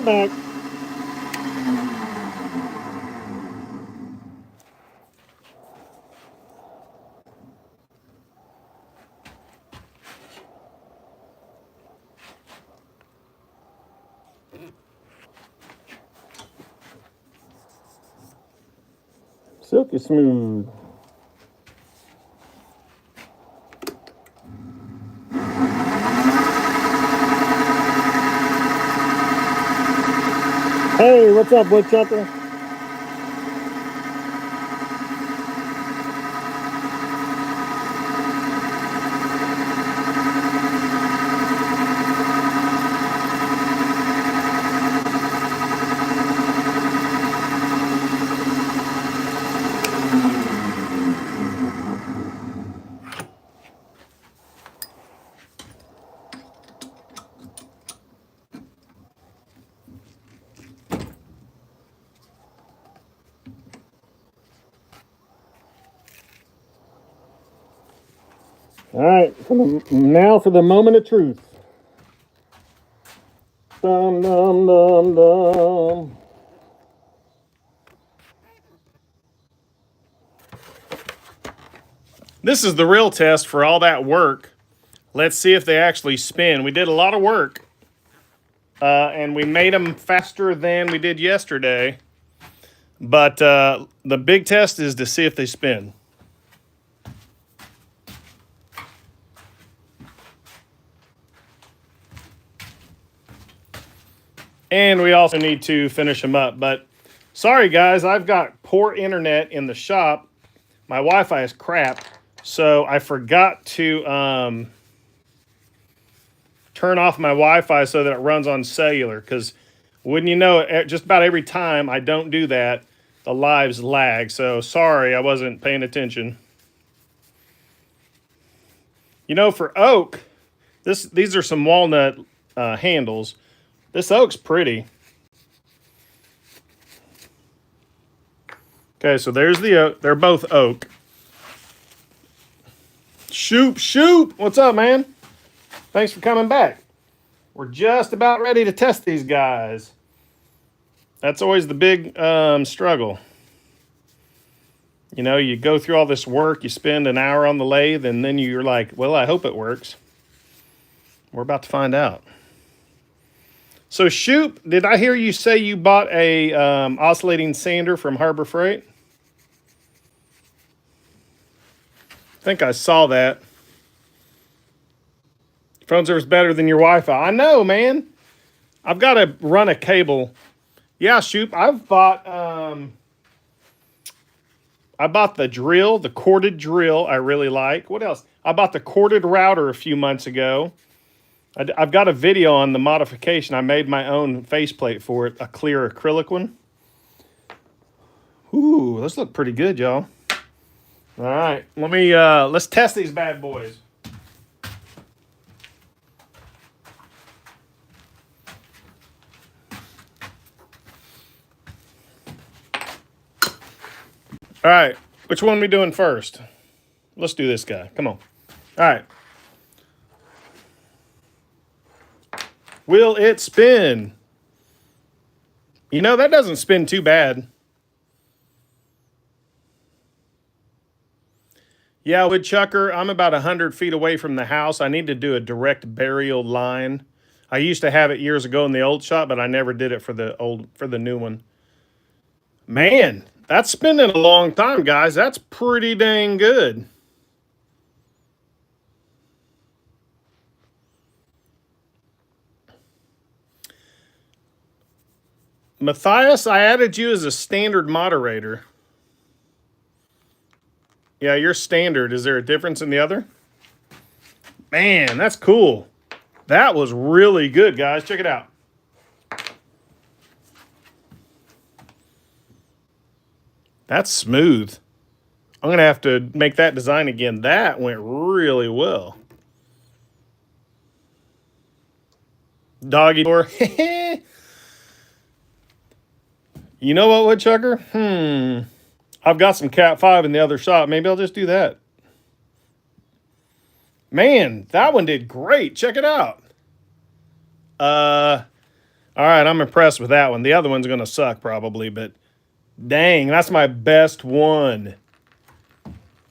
back. Silky smooth. Hey, what's up, woodchucker? All right, now for the moment of truth. Dum dum dum dum. This is the real test for all that work. Let's see if they actually spin. We did a lot of work, and we made them faster than we did yesterday. But the big test is to see if they spin. And we also need to finish them up. But sorry, guys, I've got poor internet in the shop. My Wi-Fi is crap. So I forgot to turn off my Wi-Fi so that it runs on cellular. Because wouldn't you know it, just about every time I don't do that, the lives lag. So sorry, I wasn't paying attention. You know, for oak, these are some walnut handles. This oak's pretty. Okay, so there's the oak. They're both oak. Shoot. What's up, man? Thanks for coming back. We're just about ready to test these guys. That's always the big struggle. You know, you go through all this work, you spend an hour on the lathe, and then you're like, well, I hope it works. We're about to find out. So, Shoop, did I hear you say you bought a oscillating sander from Harbor Freight? I think I saw that. Phone service better than your Wi-Fi. I know, man. I've got to run a cable. Yeah, Shoop, I've bought I bought the drill, the corded drill I really like. What else? I bought the corded router a few months ago. I've got a video on the modification. I made my own faceplate for it, a clear acrylic one. Ooh, those look pretty good, y'all. All right, let's test these bad boys. All right, which one are we doing first? Let's do this guy. Come on. All right. Will it spin? You know, that doesn't spin too bad. Yeah, woodchucker, I'm about 100 feet away from the house. I need to do a direct burial line. I used to have it years ago in the old shop, but I never did it for the new one. Man, that's spinning a long time, guys. That's pretty dang good. Matthias, I added you as a standard moderator. Yeah, you're standard. Is there a difference in the other? Man, that's cool. That was really good, guys. Check it out. That's smooth. I'm going to have to make that design again. That went really well. Doggy door. You know what, woodchucker? I've got some Cat 5 in the other shop. Maybe I'll just do that. Man, that one did great. Check it out. All right, I'm impressed with that one. The other one's going to suck probably, but dang, that's my best one.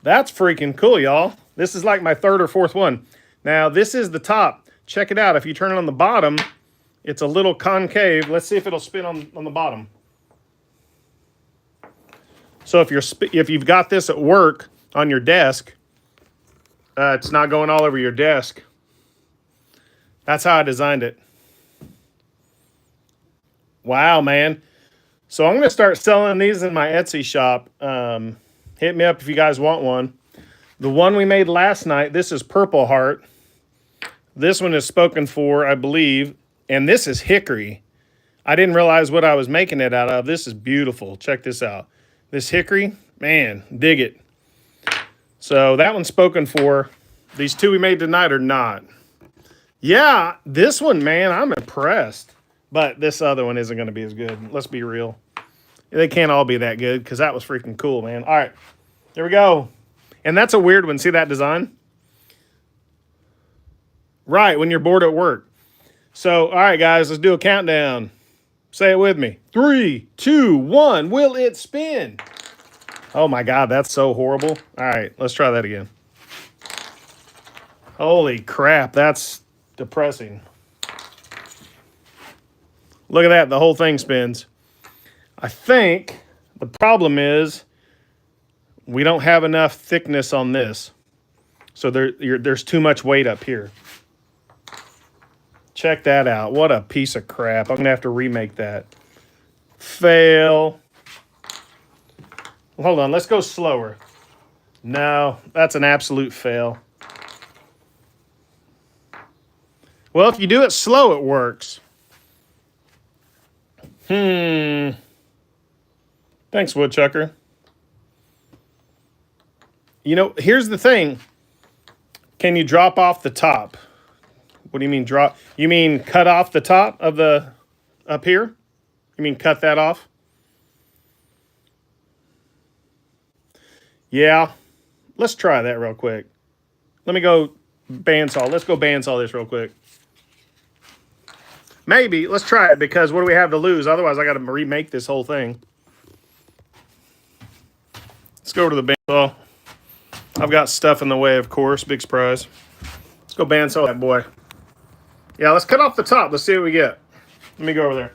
That's freaking cool, y'all. This is like my third or fourth one. Now, this is the top. Check it out. If you turn it on the bottom, it's a little concave. Let's see if it'll spin on the bottom. So if you've got this at work on your desk, it's not going all over your desk. That's how I designed it. Wow, man. So I'm going to start selling these in my Etsy shop. Hit me up if you guys want one. The one we made last night, this is Purple Heart. This one is spoken for, I believe. And this is hickory. I didn't realize what I was making it out of. This is beautiful. Check this out. This hickory, man, dig it. So that one's spoken for. These two we made tonight are not. Yeah, this one, man, I'm impressed. But this other one isn't going to be as good. Let's be real. They can't all be that good because that was freaking cool, man. All right, here we go. And that's a weird one. See that design? Right, when you're bored at work. So, all right, guys, let's do a countdown. Say it with me. 3, 2, 1. Will it spin? Oh, my God, that's so horrible. All right, let's try that again. Holy crap, that's depressing. Look at that. The whole thing spins. I think the problem is we don't have enough thickness on this. So there's too much weight up here. Check that out. What a piece of crap. I'm going to have to remake that. Fail. Hold on. Let's go slower. No, that's an absolute fail. Well, if you do it slow, it works. Thanks, Woodchucker. You know, here's the thing. Can you drop off the top? What do you mean drop? You mean cut off the top of the up here? You mean cut that off? Yeah. Let's try that real quick. Let me go bandsaw. Let's go bandsaw this real quick. Maybe. Let's try it because what do we have to lose? Otherwise, I got to remake this whole thing. Let's go over to the bandsaw. I've got stuff in the way, of course. Big surprise. Let's go bandsaw that boy. Yeah, let's cut off the top. Let's see what we get. Let me go over there.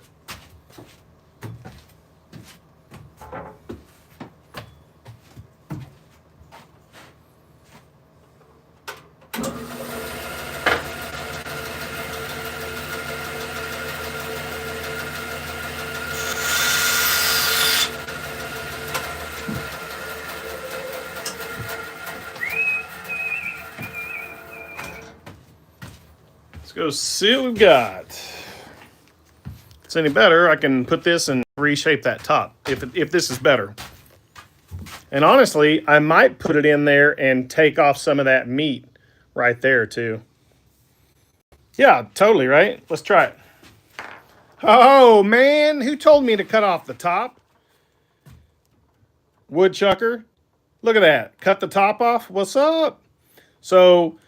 Let's go see what we've got. If it's any better, I can put this and reshape that top if this is better. And honestly, I might put it in there and take off some of that meat right there too. Yeah, totally, right? Let's try it. Oh, man, who told me to cut off the top? Woodchucker. Look at that. Cut the top off. What's up? So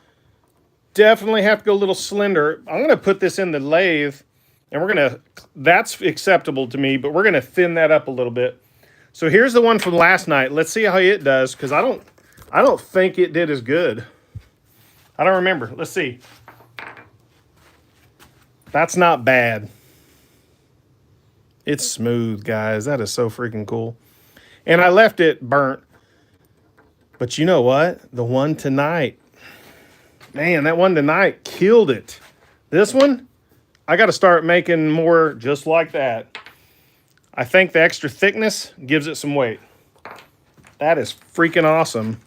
definitely have to go a little slender. I'm going to put this in the lathe, and we're going to, that's acceptable to me, but we're going to thin that up a little bit. So here's the one from last night. Let's see how it does, because I don't think it did as good. I don't remember. Let's see. That's not bad. It's smooth, guys. That is so freaking cool. And I left it burnt. But you know what? The one tonight, man, that one tonight killed it. This one, I got to start making more just like that. I think the extra thickness gives it some weight. That is freaking awesome.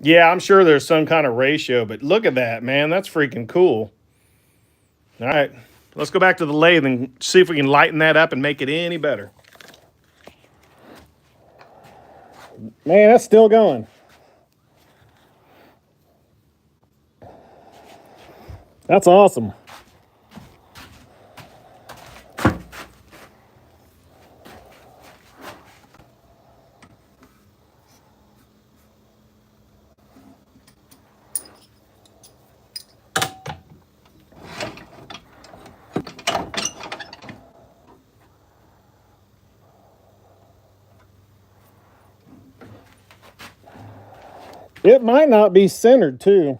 Yeah, I'm sure there's some kind of ratio, but look at that, man. That's freaking cool. All right, let's go back to the lathe and see if we can lighten that up and make it any better. Man, that's still going. That's awesome. It might not be centered too.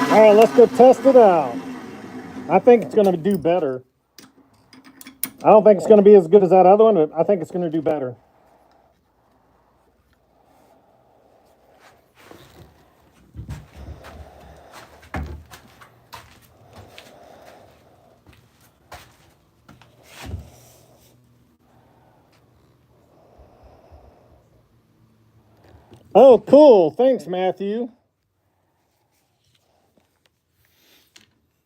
All right, let's go test it out. I think it's going to do better. I don't think it's going to be as good as that other one, but I think it's going to do better. Oh, cool. Thanks, Matthew.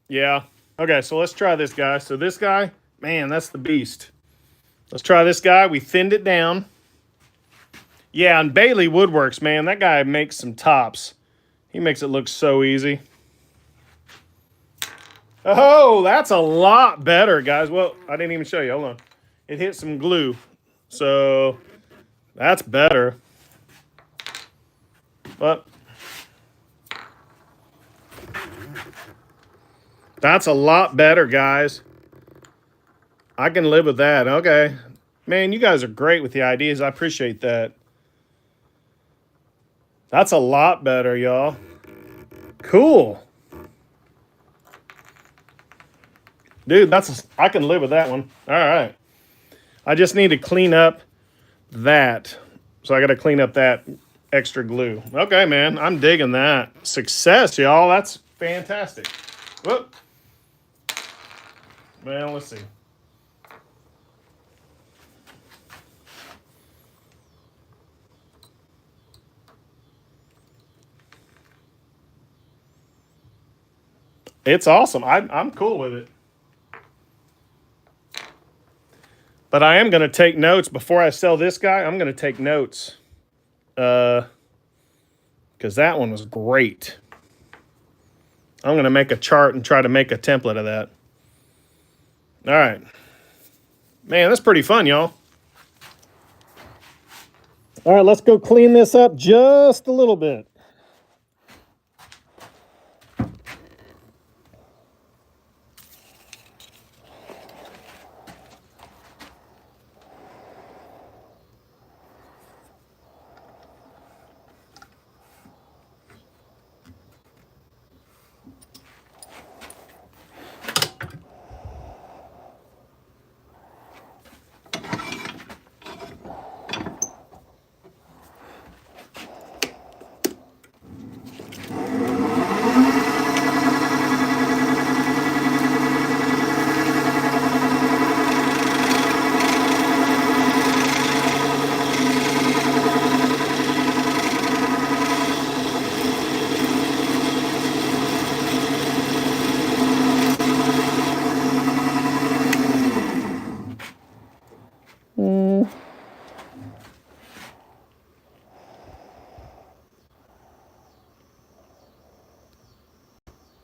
Yeah. Okay, so let's try this guy. So this guy, man, that's the beast. Let's try this guy. We thinned it down. Yeah, and Bailey Woodworks, man, that guy makes some tops. He makes it look so easy. Oh, that's a lot better, guys. Well, I didn't even show you. Hold on. It hit some glue. So that's better. But that's a lot better, guys. I can live with that. Okay. Man, you guys are great with the ideas. I appreciate that. That's a lot better, y'all. Cool. Dude, I can live with that one. All right. I just need to clean up that. So I got to clean up that extra glue. Okay, man. I'm digging that. Success, y'all. That's fantastic. Whoop. Well, let's see. It's awesome. I'm cool with it. But I am going to take notes before I sell this guy. I'm going to take notes. Because that one was great. I'm going to make a chart and try to make a template of that. All right. Man, that's pretty fun, y'all. All right, let's go clean this up just a little bit.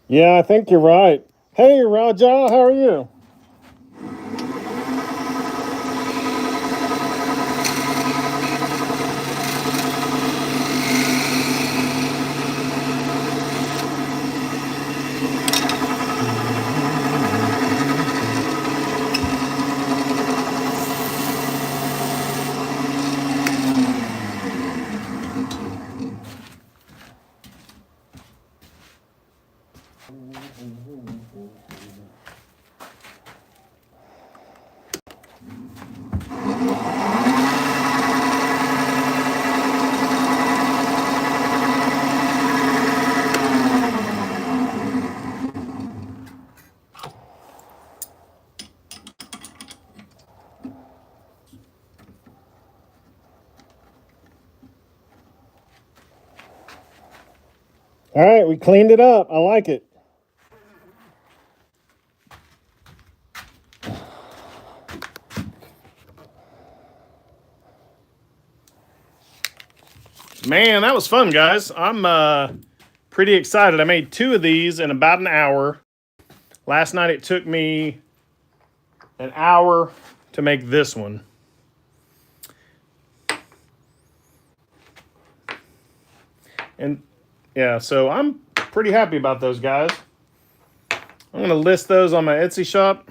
Yeah, I think you're right. Hey, Raja, how are you? All right, we cleaned it up. I like it. Man, that was fun, guys. I'm pretty excited. I made 2 of these in about an hour. Last night it took me an hour to make this one. And yeah, so I'm pretty happy about those, guys. I'm going to list those on my Etsy shop.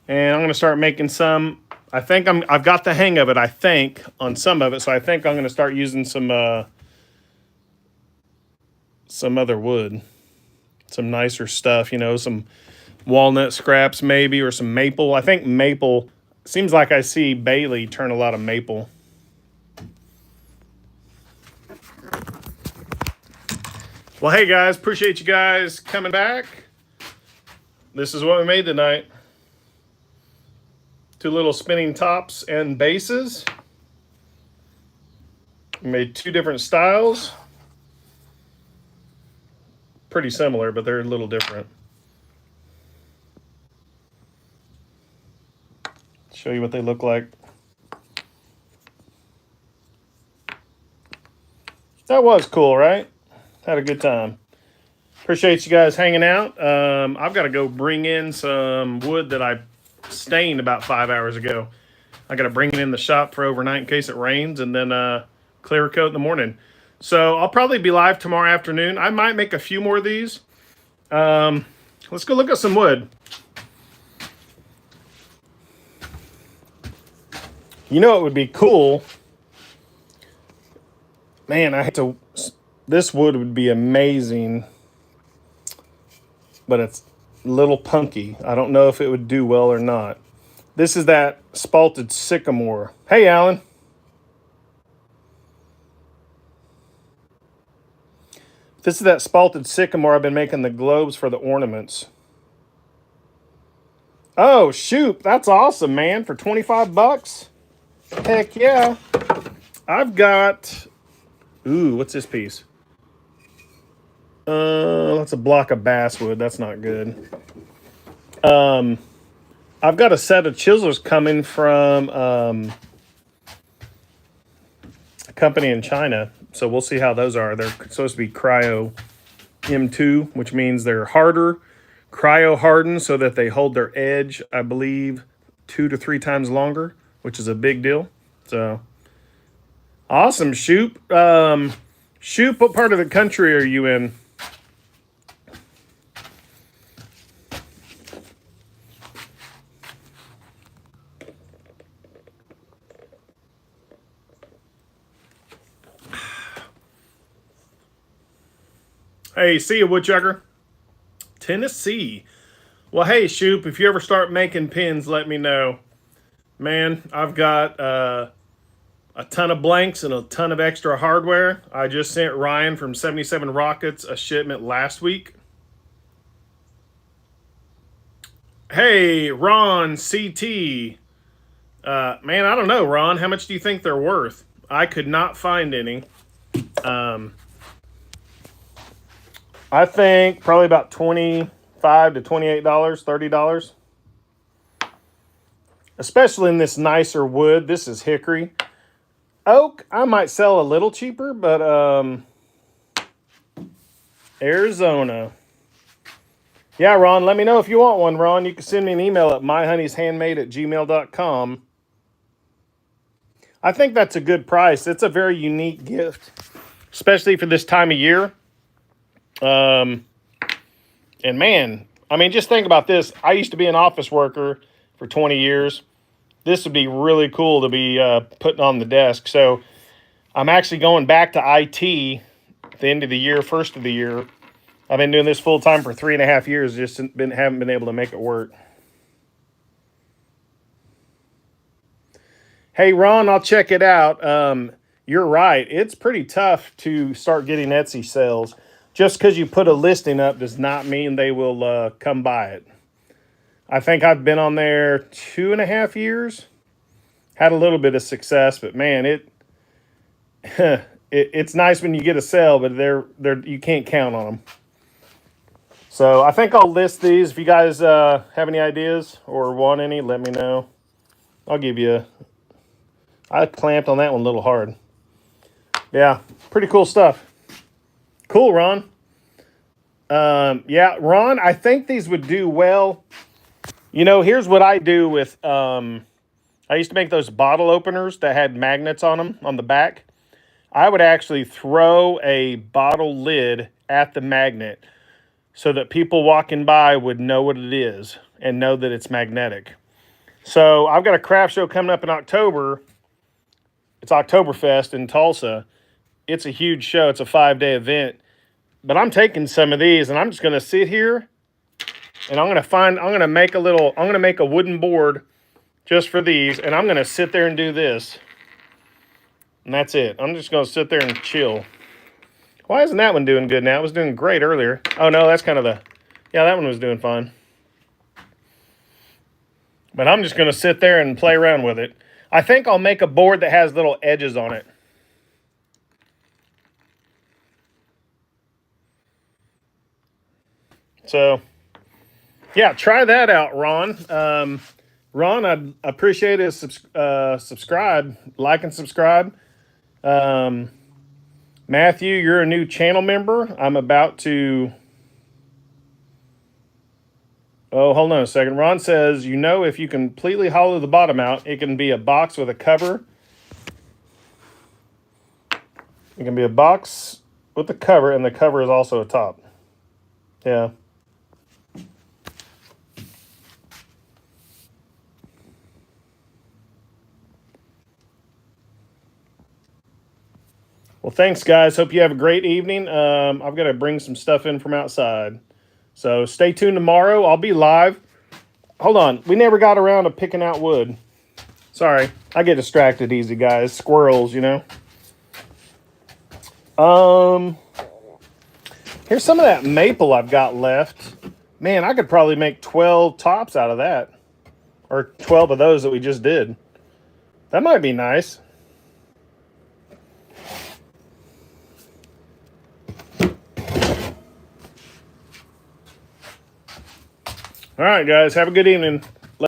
And I'm going to start making some. I think I've got the hang of it, I think, on some of it. So I think I'm going to start using some other wood. Some nicer stuff, you know, some walnut scraps maybe, or some maple. I think maple, seems like I see Bailey turn a lot of maple. Well, hey guys, appreciate you guys coming back. This is what we made tonight. 2 little spinning tops and bases. We made 2 different styles. Pretty similar, but they're a little different. Show you what they look like. That was cool, right? Had a good time. Appreciate you guys hanging out. I've got to go bring in some wood that I stained about 5 hours ago. I got to bring it in the shop for overnight in case it rains, and then clear coat in the morning. So I'll probably be live tomorrow afternoon. I might make a few more of these. Let's go look at some wood. You know, it would be cool. Man, this wood would be amazing, but it's a little punky. I don't know if it would do well or not. This is that spalted sycamore. Hey, Alan. This is that spalted sycamore I've been making the globes for the ornaments. Oh, shoot. That's awesome, man. For 25 bucks? Heck yeah. I've got... Ooh, what's this piece? That's a block of basswood. That's not good. I've got a set of chisels coming from a company in China. So we'll see how those are. They're supposed to be cryo M2, which means they're harder, cryo hardened so that they hold their edge, I believe, 2 to 3 times longer, which is a big deal. So awesome, Shoop. Shoop, what part of the country are you in? Hey, see you, woodchucker. Tennessee. Well, hey, Shoop, if you ever start making pins, let me know. Man, I've got a ton of blanks and a ton of extra hardware. I just sent Ryan from 77 Rockets a shipment last week. Hey, Ron CT. Man, I don't know, Ron. How much do you think they're worth? I could not find any. I think probably about $25 to $28, $30. Especially in this nicer wood. This is hickory. Oak, I might sell a little cheaper, but Arizona. Yeah, Ron, let me know if you want one, Ron. You can send me an email at myhoneyshandmade@gmail.com. I think that's a good price. It's a very unique gift, especially for this time of year. And man, I mean, just think about this. I used to be an office worker for 20 years. This would be really cool to be putting on the desk. So I'm actually going back to IT at the end of the year, first of the year. I've been doing this full time for 3.5 years. Just haven't been able to make it work. Hey, Ron, I'll check it out. You're right. It's pretty tough to start getting Etsy sales. Just because you put a listing up does not mean they will come buy it. I think I've been on there 2.5 years. Had a little bit of success, but man, it's nice when you get a sale, but you can't count on them. So I think I'll list these. If you guys have any ideas or want any, let me know. I'll give you. I clamped on that one a little hard. Yeah, pretty cool stuff. Cool, Ron. Yeah, Ron, I think these would do well. You know, here's what I do with. I used to make those bottle openers that had magnets on them on the back. I would actually throw a bottle lid at the magnet so that people walking by would know what it is and know that it's magnetic. So I've got a craft show coming up in October. It's Oktoberfest in Tulsa. It's a huge show. It's a 5-day event. But I'm taking some of these and I'm just going to sit here and I'm going to make a wooden board just for these. And I'm going to sit there and do this. And that's it. I'm just going to sit there and chill. Why isn't that one doing good now? It was doing great earlier. Oh, no, that's kind of yeah, that one was doing fine. But I'm just going to sit there and play around with it. I think I'll make a board that has little edges on it. So, yeah, try that out, Ron. Ron, I'd appreciate it. Subscribe, like and subscribe. Matthew, you're a new channel member. I'm about to... Oh, hold on a second. Ron says, you know, if you completely hollow the bottom out, it can be a box with a cover. It can be a box with a cover, and the cover is also a top. Yeah. Well, thanks, guys. Hope you have a great evening. I've got to bring some stuff in from outside. So stay tuned tomorrow. I'll be live. Hold on. We never got around to picking out wood. Sorry. I get distracted easy, guys. Squirrels, you know. Here's some of that maple I've got left. Man, I could probably make 12 tops out of that. Or 12 of those that we just did. That might be nice. All right, guys. Have a good evening.